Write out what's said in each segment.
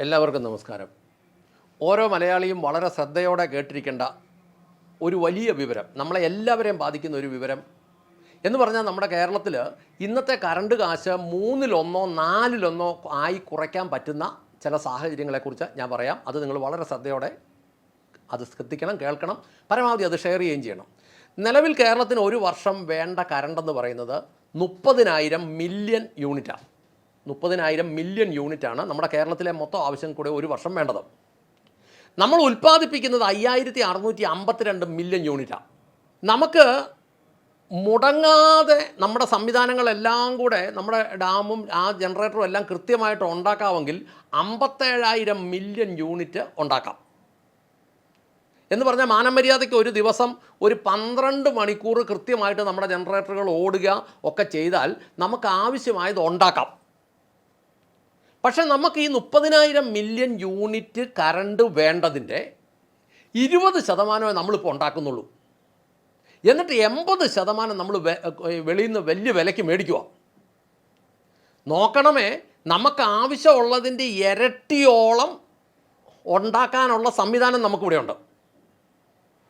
എല്ലാവർക്കും നമസ്കാരം. ഓരോ മലയാളിയും വളരെ ശ്രദ്ധയോടെ കേട്ടിരിക്കേണ്ട ഒരു വലിയ വിവരം, നമ്മളെ എല്ലാവരെയും ബാധിക്കുന്ന ഒരു വിവരം എന്ന് പറഞ്ഞാൽ, നമ്മുടെ കേരളത്തിൽ ഇന്നത്തെ കറണ്ട് കാശ് മൂന്നിലൊന്നോ നാലിലൊന്നോ ആയി കുറയ്ക്കാൻ പറ്റുന്ന ചില സാഹചര്യങ്ങളെക്കുറിച്ച് ഞാൻ പറയാം. അത് നിങ്ങൾ വളരെ ശ്രദ്ധയോടെ അത് ശ്രദ്ധിക്കണം, കേൾക്കണം, പരമാവധി അത് ഷെയർ ചെയ്യുകയും ചെയ്യണം. നിലവിൽ കേരളത്തിന് ഒരു വർഷം വേണ്ട കറണ്ടെന്ന് പറയുന്നത് 30,000 മില്യൺ യൂണിറ്റാണ്. 30,000 മില്യൺ യൂണിറ്റാണ് നമ്മുടെ കേരളത്തിലെ മൊത്തം ആവശ്യം കൂടെ ഒരു വർഷം വേണ്ടത്. നമ്മൾ ഉൽപ്പാദിപ്പിക്കുന്നത് 5,652 മില്യൺ യൂണിറ്റാണ്. നമുക്ക് മുടങ്ങാതെ നമ്മുടെ സംവിധാനങ്ങളെല്ലാം കൂടെ, നമ്മുടെ ഡാമും ആ ജനറേറ്ററും എല്ലാം കൃത്യമായിട്ട് ഉണ്ടാക്കാമെങ്കിൽ 57,000 മില്യൺ യൂണിറ്റ് ഉണ്ടാക്കാം. എന്ന് പറഞ്ഞാൽ മാനമര്യാദയ്ക്ക് ഒരു ദിവസം ഒരു 12 മണിക്കൂർ കൃത്യമായിട്ട് നമ്മുടെ ജനറേറ്ററുകൾ ഓടുക ഒക്കെ ചെയ്താൽ നമുക്ക് ആവശ്യമായത് ഉണ്ടാക്കാം. പക്ഷേ നമുക്ക് ഈ 30,000 മില്യൺ യൂണിറ്റ് കറണ്ട് വേണ്ടതിൻ്റെ 20% നമ്മളിപ്പോൾ ഉണ്ടാക്കുന്നുള്ളൂ. എന്നിട്ട് 80% നമ്മൾ വെളിയിൽ നിന്ന് വലിയ വിലയ്ക്ക് മേടിക്കുക. നോക്കണമേ, നമുക്ക് ആവശ്യമുള്ളതിൻ്റെ ഇരട്ടിയോളം ഉണ്ടാക്കാനുള്ള സംവിധാനം നമുക്കിവിടെ ഉണ്ട്.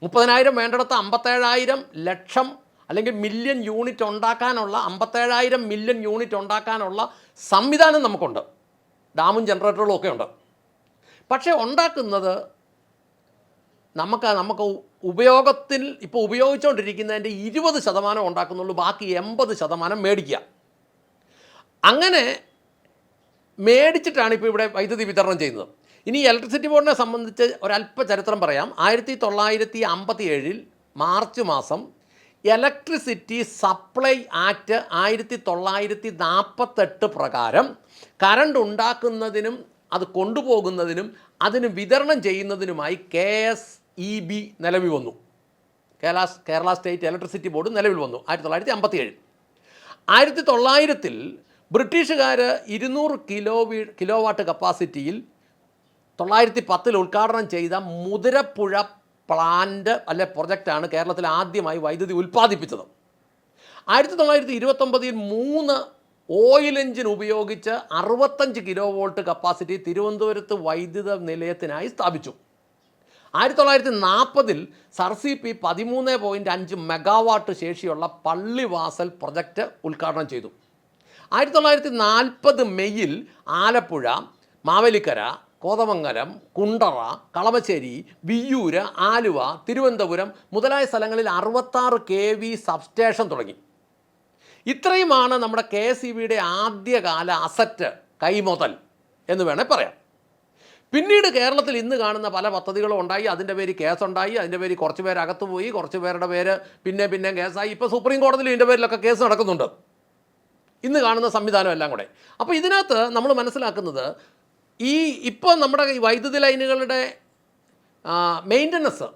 30,000 വേണ്ടിടത്ത് 57,000 ലക്ഷം അല്ലെങ്കിൽ മില്യൺ യൂണിറ്റ് ഉണ്ടാക്കാനുള്ള 57,000 മില്യൺ യൂണിറ്റ് ഉണ്ടാക്കാനുള്ള സംവിധാനം നമുക്കുണ്ട്. ഡാമും ജനറേറ്ററുകളും ഒക്കെ ഉണ്ട്. പക്ഷേ ഉണ്ടാക്കുന്നത് നമുക്ക് ഉപയോഗത്തിൽ ഇപ്പോൾ ഉപയോഗിച്ചുകൊണ്ടിരിക്കുന്നതിൻ്റെ 20% ഉണ്ടാക്കുന്നുള്ളൂ. ബാക്കി 80% മേടിക്കുക. അങ്ങനെ മേടിച്ചിട്ടാണ് ഇപ്പോൾ ഇവിടെ വൈദ്യുതി വിതരണം ചെയ്യുന്നത്. ഇനി ഇലക്ട്രിസിറ്റി ബോർഡിനെ സംബന്ധിച്ച് ഒരല്പ ചരിത്രം പറയാം. 1957 മാർച്ച് മാസം ഇലക്ട്രിസിറ്റി സപ്ലൈ ആക്ട് 1948 പ്രകാരം കറണ്ട് ഉണ്ടാക്കുന്നതിനും അത് കൊണ്ടുപോകുന്നതിനും അതിന് വിതരണം ചെയ്യുന്നതിനുമായി KSEB നിലവിൽ വന്നു. കേരള സ്റ്റേറ്റ് ഇലക്ട്രിസിറ്റി ബോർഡ് നിലവിൽ വന്നു 1957. 1900 ബ്രിട്ടീഷുകാർ 200 കിലോവാട്ട് കപ്പാസിറ്റിയിൽ 1910 ഉദ്ഘാടനം ചെയ്ത മുതിരപ്പുഴ പ്ലാന്റ് പ്രൊജക്റ്റാണ് കേരളത്തിൽ ആദ്യമായി വൈദ്യുതി ഉൽപ്പാദിപ്പിച്ചത്. 1929 3 ഓയിൽ എഞ്ചിൻ ഉപയോഗിച്ച് 65 കിലോ വോൾട്ട് കപ്പാസിറ്റി തിരുവനന്തപുരത്ത് വൈദ്യുത നിലയത്തിനായി സ്ഥാപിച്ചു. 1940 സർസിപി 13.5 മെഗാവാട്ട് ശേഷിയുള്ള പള്ളിവാസൽ പ്രൊജക്റ്റ് ഉദ്ഘാടനം ചെയ്തു. 1940 മെയ്യിൽ ആലപ്പുഴ, മാവേലിക്കര, കോതമംഗലം, കുണ്ടറ, കളമശ്ശേരി, വിയ്യൂര്, ആലുവ, തിരുവനന്തപുരം മുതലായ സ്ഥലങ്ങളിൽ 66 kV സബ്സ്റ്റേഷൻ തുടങ്ങി. ഇത്രയുമാണ് നമ്മുടെ KSEBയുടെ ആദ്യകാല അസറ്റ് കൈമുതൽ എന്ന് വേണേൽ പറയാം. പിന്നീട് കേരളത്തിൽ ഇന്ന് കാണുന്ന പല പദ്ധതികളും ഉണ്ടായി. അതിൻ്റെ പേര് കേസുണ്ടായി. അതിൻ്റെ പേര് കുറച്ച് പേര് അകത്ത് പോയി, കുറച്ച് പേരുടെ പേര് പിന്നെ കേസായി. ഇപ്പോൾ സുപ്രീം കോടതിയിൽ ഇതിൻ്റെ പേരിലൊക്കെ കേസ് നടക്കുന്നുണ്ട്, ഇന്ന് കാണുന്ന സംവിധാനം എല്ലാം കൂടെ. അപ്പോൾ ഇതിനകത്ത് നമ്മൾ മനസ്സിലാക്കുന്നത്, ഇപ്പോൾ നമ്മുടെ ഈ വൈദ്യുതി ലൈനുകളുടെ മെയിൻ്റനൻസ്,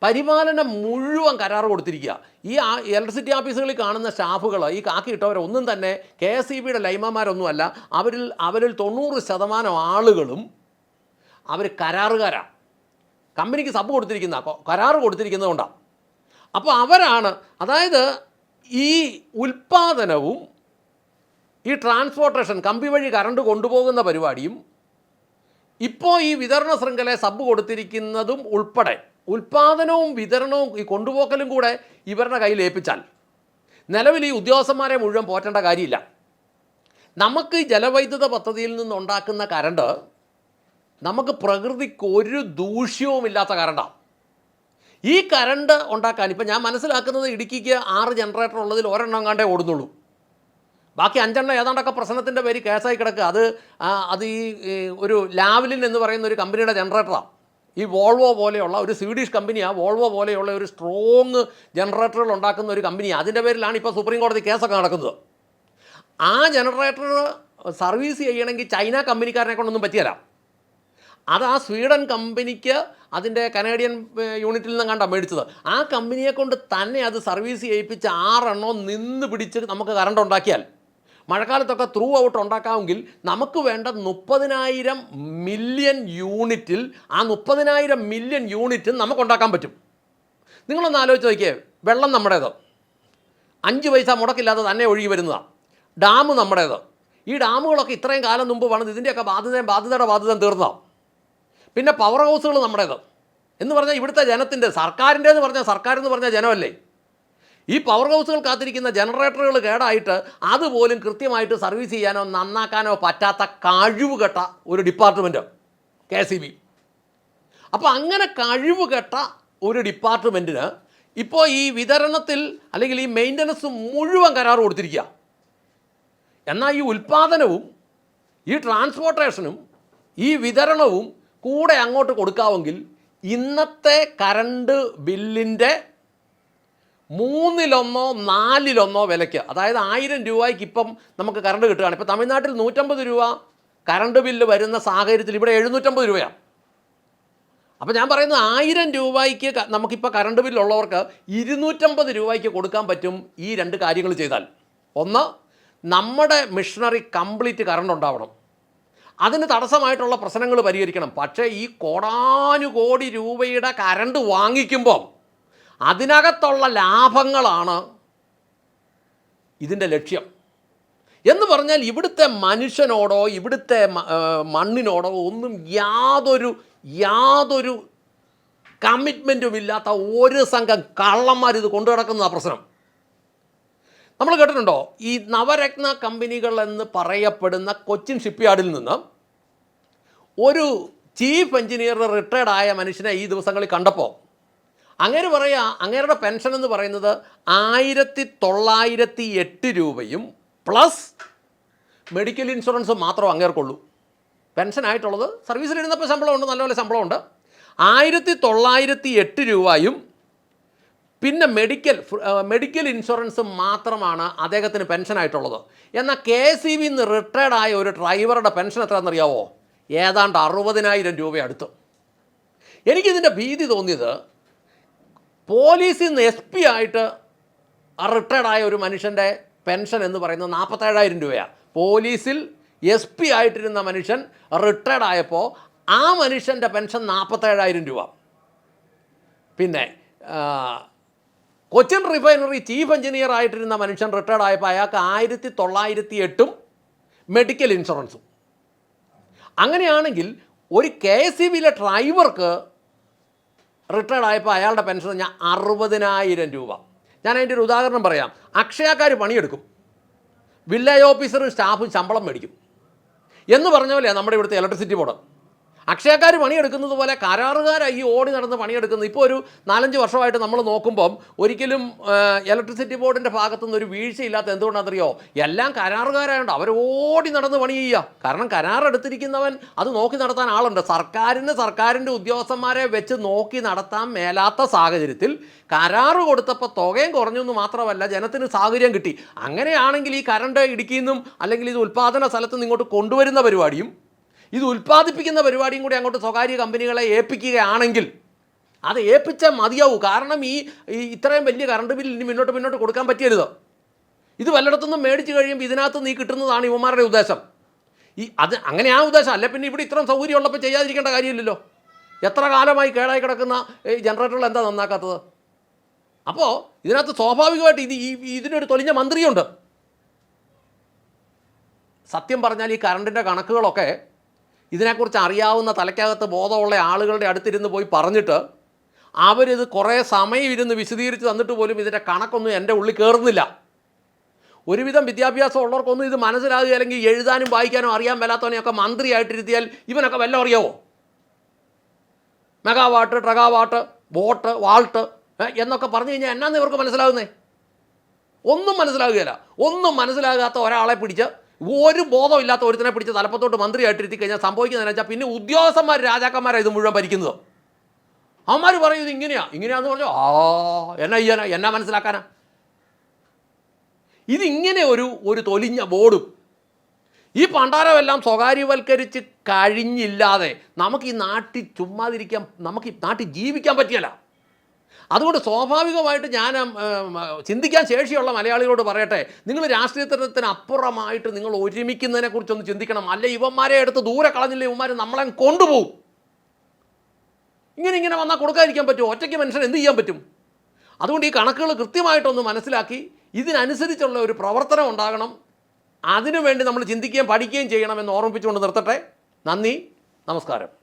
പരിപാലനം മുഴുവൻ കരാർ കൊടുത്തിരിക്കുക. ഈ ഇലക്ട്രിസിറ്റി ഓഫീസുകളിൽ കാണുന്ന സ്റ്റാഫുകൾ, ഈ കാക്കി ഇട്ടവരെ ഒന്നും തന്നെ KSEBയുടെ ലൈൻമാന്മാരൊന്നുമല്ല. അവരിൽ 90% ആളുകളും അവർ കരാറുകാരാണ്. കമ്പനിക്ക് സബ് കരാറ് കൊടുത്തിരിക്കുന്നതുകൊണ്ടാണ്. അപ്പോൾ അവരാണ്, അതായത് ഈ ഉൽപ്പാദനവും ഈ ട്രാൻസ്പോർട്ടേഷൻ, കമ്പി വഴി കറണ്ട് കൊണ്ടുപോകുന്ന പരിപാടിയും, ഇപ്പോൾ ഈ വിതരണ ശൃംഖലയെ സബ് കൊടുത്തിരിക്കുന്നതും ഉൾപ്പെടെ ഉൽപ്പാദനവും വിതരണവും ഈ കൊണ്ടുപോക്കലും കൂടെ ഇവരുടെ കയ്യിൽ ഏൽപ്പിച്ചാൽ നിലവിൽ ഈ ഉദ്യോഗസ്ഥന്മാരെ മുഴുവൻ പോറ്റേണ്ട കാര്യമില്ല. നമുക്ക് ഈ ജലവൈദ്യുത പദ്ധതിയിൽ നിന്നുണ്ടാക്കുന്ന കറണ്ട് നമുക്ക് പ്രകൃതിക്ക് ഒരു ദൂഷ്യവുമില്ലാത്ത കറണ്ടാണ്. ഈ കറണ്ട് ഉണ്ടാക്കാൻ ഇപ്പോൾ ഞാൻ മനസ്സിലാക്കുന്നത്, ഇടുക്കിക്ക് 6 ജനറേറ്റർ ഉള്ളതിൽ 1 എണ്ണം കണ്ടേ ഓടുന്നുള്ളൂ. ബാക്കി 5 എണ്ണം ഏതാണ്ടൊക്കെ പ്രശ്നത്തിൻ്റെ പേര് കേസായി കിടക്കുക. അത് ഈ ഒരു ലാവ്ലിൻ എന്ന് പറയുന്ന ഒരു കമ്പനിയുടെ ജനറേറ്ററാണ്. ഈ വോൾവോ പോലെയുള്ള ഒരു സ്വീഡിഷ് കമ്പനിയാണ്. വോൾവോ പോലെയുള്ള ഒരു സ്ട്രോങ് ജനറേറ്ററുകൾ ഉണ്ടാക്കുന്ന ഒരു കമ്പനിയാണ്. അതിൻ്റെ പേരിലാണ് ഇപ്പോൾ സുപ്രീം കോടതി കേസൊക്കെ നടക്കുന്നത്. ആ ജനറേറ്റർ സർവീസ് ചെയ്യണമെങ്കിൽ ചൈന കമ്പനിക്കാരനെ കൊണ്ടൊന്നും പറ്റിയല്ല. അത് ആ സ്വീഡൻ കമ്പനിക്ക് അതിൻ്റെ കനേഡിയൻ യൂണിറ്റിൽ നിന്നും കണ്ടാണ് മേടിച്ചത്. ആ കമ്പനിയെ കൊണ്ട് തന്നെ അത് സർവീസ് ചെയ്യിപ്പിച്ച് 6 എണ്ണം നിന്ന് പിടിച്ച് നമുക്ക് കറണ്ട് ഉണ്ടാക്കിയാൽ മഴക്കാലത്തൊക്കെ ത്രൂ ഔട്ട് ഉണ്ടാക്കാമെങ്കിൽ നമുക്ക് വേണ്ട 30,000 മില്യൺ യൂണിറ്റിൽ ആ 30,000 മില്യൺ യൂണിറ്റ് നമുക്കുണ്ടാക്കാൻ പറ്റും. നിങ്ങളൊന്ന് ആലോചിച്ച് നോക്കിയേ, വെള്ളം നമ്മുടേത്, 5 പൈസ മുടക്കില്ലാതെ തന്നെ ഒഴുകി വരുന്നതാണ്. ഡാം നമ്മുടേത്, ഈ ഡാമുകളൊക്കെ ഇത്രയും കാലം മുമ്പ് പണിത് ഇതിൻ്റെയൊക്കെ ബാധ്യതയുടെ ബാധ്യതയും തീർന്നോ? പിന്നെ പവർ ഹൗസുകൾ നമ്മുടേത് എന്ന് പറഞ്ഞാൽ ഇവിടുത്തെ ജനത്തിൻ്റെ, സർക്കാരിൻ്റെന്ന് പറഞ്ഞാൽ സർക്കാരെന്ന് പറഞ്ഞാൽ ജനമല്ലേ. ഈ പവർ ഹൗസുകൾ കാത്തിരിക്കുന്ന ജനറേറ്ററുകൾ കേടായിട്ട് അതുപോലും കൃത്യമായിട്ട് സർവീസ് ചെയ്യാനോ നന്നാക്കാനോ പറ്റാത്ത കഴിവുകെട്ട ഒരു ഡിപ്പാർട്ട്മെൻറ്റ് KCB. അപ്പോൾ അങ്ങനെ കഴിവുകെട്ട ഒരു ഡിപ്പാർട്ട്മെൻറ്റിന് ഇപ്പോൾ ഈ വിതരണത്തിൽ അല്ലെങ്കിൽ ഈ മെയിൻ്റനൻസ് മുഴുവൻ കരാർ കൊടുത്തിരിക്കുക. എന്നാൽ ഈ ഉൽപ്പാദനവും ഈ ട്രാൻസ്പോർട്ടേഷനും ഈ വിതരണവും കൂടെ അങ്ങോട്ട് കൊടുക്കാമെങ്കിൽ ഇന്നത്തെ കറണ്ട് ബില്ലിൻ്റെ 1/3 വിലയ്ക്ക്, അതായത് 1000 രൂപയ്ക്ക് ഇപ്പം നമുക്ക് കറണ്ട് കിട്ടുകയാണ്. ഇപ്പോൾ തമിഴ്നാട്ടിൽ 150 രൂപ കറണ്ട് ബില്ല് വരുന്ന സാഹചര്യത്തിൽ ഇവിടെ 750 രൂപയാണ്. അപ്പോൾ ഞാൻ പറയുന്നത് 1000 രൂപയ്ക്ക് നമുക്കിപ്പോൾ കറണ്ട് ബില്ലുള്ളവർക്ക് 250 രൂപയ്ക്ക് കൊടുക്കാൻ പറ്റും ഈ രണ്ട് കാര്യങ്ങൾ ചെയ്താൽ. ഒന്ന്, നമ്മുടെ മിഷനറി കംപ്ലീറ്റ് കറണ്ട് ഉണ്ടാവണം, അതിന് തടസ്സമായിട്ടുള്ള പ്രശ്നങ്ങൾ പരിഹരിക്കണം. പക്ഷേ ഈ കോടാനുകോടി രൂപയുടെ കറണ്ട് വാങ്ങിക്കുമ്പോൾ അതിനകത്തുള്ള ലാഭങ്ങളാണ് ഇതിൻ്റെ ലക്ഷ്യം. എന്ന് പറഞ്ഞാൽ ഇവിടുത്തെ മനുഷ്യനോടോ ഇവിടുത്തെ മണ്ണിനോടോ ഒന്നും യാതൊരു കമ്മിറ്റ്മെൻറ്റും ഇല്ലാത്ത ഒരു സംഘം കള്ളന്മാർ ഇത് കൊണ്ടു നടക്കുന്നതാണ് പ്രശ്നം. നമ്മൾ കേട്ടിട്ടുണ്ടോ, ഈ നവരത്ന കമ്പനികൾ എന്ന് പറയപ്പെടുന്ന കൊച്ചിൻ ഷിപ്പ്യാർഡിൽ നിന്ന് ഒരു ചീഫ് എഞ്ചിനീയർ റിട്ടയർഡായ മനുഷ്യനെ ഈ ദിവസങ്ങളിൽ കണ്ടപ്പോൾ അങ്ങനെ പറയുക, അങ്ങേരുടെ പെൻഷൻ എന്ന് പറയുന്നത് 1908 രൂപയും പ്ലസ് മെഡിക്കൽ ഇൻഷുറൻസ് മാത്രമേ അങ്ങേർക്കുള്ളൂ. പെൻഷനായിട്ടുള്ളത് സർവീസിലിരുന്നപ്പോൾ ശമ്പളമുണ്ട്, നല്ലപോലെ ശമ്പളമുണ്ട്. 1908 രൂപയും പിന്നെ മെഡിക്കൽ ഇൻഷുറൻസ് മാത്രമാണ് അദ്ദേഹത്തിന് പെൻഷനായിട്ടുള്ളത്. എന്നാൽ KCB നിന്ന് റിട്ടയർഡായ ഒരു ഡ്രൈവറുടെ പെൻഷൻ എത്രയാണെന്നറിയാവോ? ഏതാണ്ട് 60,000 രൂപ അടുത്ത്. എനിക്കിതിൻ്റെ ഭീതി തോന്നിയത്, പോലീസിൽ നിന്ന് SP ആയിട്ട് റിട്ടയർഡായ ഒരു മനുഷ്യൻ്റെ പെൻഷൻ എന്ന് പറയുന്നത് 47,000 രൂപയാണ്. പോലീസിൽ SP ആയിട്ടിരുന്ന മനുഷ്യൻ റിട്ടയർഡായപ്പോൾ ആ മനുഷ്യൻ്റെ പെൻഷൻ 47,000 രൂപ. പിന്നെ കൊച്ചിൻ റിഫൈനറി ചീഫ് എഞ്ചിനീയർ ആയിട്ടിരുന്ന മനുഷ്യൻ റിട്ടയർഡ് ആയപ്പോൾ അയാൾക്ക് 1908 മെഡിക്കൽ ഇൻഷുറൻസും. അങ്ങനെയാണെങ്കിൽ ഒരു KCBയിലെ ഡ്രൈവർക്ക് റിട്ടയർഡ് ആയപ്പോൾ അയാളുടെ പെൻഷൻ ഞാൻ 60,000 രൂപ. ഞാൻ അതിൻ്റെ ഒരു ഉദാഹരണം പറയാം. അക്ഷയക്കാർ പണിയെടുക്കും, വില്ലേജ് ഓഫീസറും സ്റ്റാഫും ശമ്പളം മേടിക്കും എന്ന് പറഞ്ഞ പോലെയാണ് നമ്മുടെ ഇവിടുത്തെ ഇലക്ട്രിസിറ്റി ബോർഡ്. അക്ഷയക്കാർ പണിയെടുക്കുന്നത് പോലെ കരാറുകാരായി ഈ ഓടി നടന്ന് പണിയെടുക്കുന്നത്. ഇപ്പോൾ ഒരു 4-5 വർഷമായിട്ട് നമ്മൾ നോക്കുമ്പം ഒരിക്കലും ഇലക്ട്രിസിറ്റി ബോർഡിൻ്റെ ഭാഗത്തുനിന്ന് ഒരു വീഴ്ചയില്ലാത്ത എന്തുകൊണ്ടാണെന്നറിയോ? എല്ലാം കരാറുകാരായതുകൊണ്ട് അവർ ഓടി നടന്ന് പണി ചെയ്യുക. കാരണം കരാറെടുത്തിരിക്കുന്നവൻ അത് നോക്കി നടത്താൻ ആളുണ്ട്. സർക്കാരിൻ്റെ ഉദ്യോഗസ്ഥന്മാരെ വെച്ച് നോക്കി നടത്താൻ മേലാത്ത സാഹചര്യത്തിൽ കരാറ് കൊടുത്തപ്പോൾ തുകയും കുറഞ്ഞു എന്ന് മാത്രമല്ല, ജനത്തിന് സാഹചര്യം കിട്ടി. അങ്ങനെയാണെങ്കിൽ ഈ കറണ്ട് ഇടുക്കിയിൽ നിന്നും അല്ലെങ്കിൽ ഇത് ഉൽപ്പാദന സ്ഥലത്ത് നിന്ന് ഇങ്ങോട്ട് കൊണ്ടുവരുന്ന പരിപാടിയും ഇത് ഉൽപ്പാദിപ്പിക്കുന്ന പരിപാടിയും കൂടി അങ്ങോട്ട് സ്വകാര്യ കമ്പനികളെ ഏൽപ്പിക്കുകയാണെങ്കിൽ അത് ഏൽപ്പിച്ചാൽ മതിയാവൂ. കാരണം ഈ ഇത്രയും വലിയ കറണ്ട് ബില്ല് ഇനി മുന്നോട്ട് കൊടുക്കാൻ പറ്റിയരുത്. ഇത് വല്ലയിടത്തുനിന്നും മേടിച്ച് കഴിയുമ്പോൾ ഇതിനകത്ത് നീ കിട്ടുന്നതാണ് ഇവന്മാരുടെ ഉദ്ദേശം. അത് അങ്ങനെ ആ ഉദ്ദേശം അല്ല. പിന്നെ ഇവിടെ ഇത്രയും സൗകര്യം ഉള്ളപ്പോൾ ചെയ്യാതിരിക്കേണ്ട കാര്യമില്ലല്ലോ. എത്ര കാലമായി കേടായി കിടക്കുന്ന ജനറേറ്ററുകൾ എന്താ നന്നാക്കാത്തത്? അപ്പോൾ ഇതിനകത്ത് സ്വാഭാവികമായിട്ട് ഇതിനൊരു തൊലിഞ്ഞ മന്ത്രിയുണ്ട്. സത്യം പറഞ്ഞാൽ ഈ കറണ്ടിൻ്റെ കണക്കുകളൊക്കെ ഇതിനെക്കുറിച്ച് അറിയാവുന്ന തലയ്ക്കകത്ത് ബോധമുള്ള ആളുകളുടെ അടുത്തിരുന്ന് പോയി പറഞ്ഞിട്ട് അവരിത് കുറേ സമയം ഇരുന്ന് വിശദീകരിച്ച് തന്നിട്ട് പോലും ഇതിൻ്റെ കണക്കൊന്നും എൻ്റെ ഉള്ളിൽ കയറുന്നില്ല. ഒരുവിധം വിദ്യാഭ്യാസം ഉള്ളവർക്കൊന്നും ഇത് മനസ്സിലാകുക, അല്ലെങ്കിൽ എഴുതാനും വായിക്കാനും അറിയാൻ മേലാത്തവനെയൊക്കെ മന്ത്രിയായിട്ടിരുത്തിയാൽ ഇവനൊക്കെ വല്ലതും അറിയാവോ? മെഗാവാട്ട്, ട്രഗാവാട്ട്, വോട്ട്, വാൾട്ട് എന്നൊക്കെ പറഞ്ഞു കഴിഞ്ഞാൽ എന്നാന്ന് ഇവർക്ക് മനസ്സിലാകുന്നേ? ഒന്നും മനസ്സിലാകുകയില്ല. ഒന്നും മനസ്സിലാകാത്ത ഒരാളെ പിടിച്ച്, ഒരു ബോധമില്ലാത്ത ഒരുത്തിനെ പിടിച്ച് തലപ്പത്തോട്ട് മന്ത്രിയായിട്ടിരുത്തി കഴിഞ്ഞാൽ സംഭവിക്കുന്നതെന്ന് വെച്ചാൽ പിന്നെ ഉദ്യോഗസ്ഥന്മാർ രാജാക്കന്മാരാണ് ഇത് മുഴുവൻ ഭരിക്കുന്നത്. അവന്മാർ പറയും ഇത് ഇങ്ങനെയാന്ന് പറഞ്ഞു. എന്നാ മനസ്സിലാക്കാനാ? ഇതിങ്ങനെ ഒരു തൊലിഞ്ഞ ബോർഡും ഈ പണ്ടാരമെല്ലാം സ്വകാര്യവൽക്കരിച്ച് കഴിഞ്ഞില്ലാതെ നമുക്ക് ഈ നാട്ടിൽ ചുമ്മാതിരിക്കാൻ, നമുക്ക് ഈ നാട്ടിൽ ജീവിക്കാൻ പറ്റിയല്ല. അതുകൊണ്ട് സ്വാഭാവികമായിട്ട് ഞാൻ ചിന്തിക്കാൻ ശേഷിയുള്ള മലയാളികളോട് പറയട്ടെ, നിങ്ങൾ രാഷ്ട്രീയത്തിന് അപ്പുറമായിട്ട് നിങ്ങൾ ഒരുമിക്കുന്നതിനെക്കുറിച്ചൊന്ന് ചിന്തിക്കണം. അല്ല ഇവന്മാരെ എടുത്ത് ദൂരെ കളഞ്ഞില്ല, ഇവന്മാർ നമ്മളെ കൊണ്ടുപോകും. ഇങ്ങനെ വന്നാൽ കൊടുക്കാതിരിക്കാൻ പറ്റുമോ? ഒറ്റയ്ക്ക് മനുഷ്യൻ എന്ത് ചെയ്യാൻ പറ്റും? അതുകൊണ്ട് ഈ കണക്കുകൾ കൃത്യമായിട്ടൊന്ന് മനസ്സിലാക്കി ഇതിനനുസരിച്ചുള്ള ഒരു പ്രവർത്തനം ഉണ്ടാകണം. അതിനുവേണ്ടി നമ്മൾ ചിന്തിക്കുകയും പഠിക്കുകയും ചെയ്യണമെന്ന് ഓർമ്മിപ്പിച്ചുകൊണ്ട് നിർത്തട്ടെ. നന്ദി, നമസ്കാരം.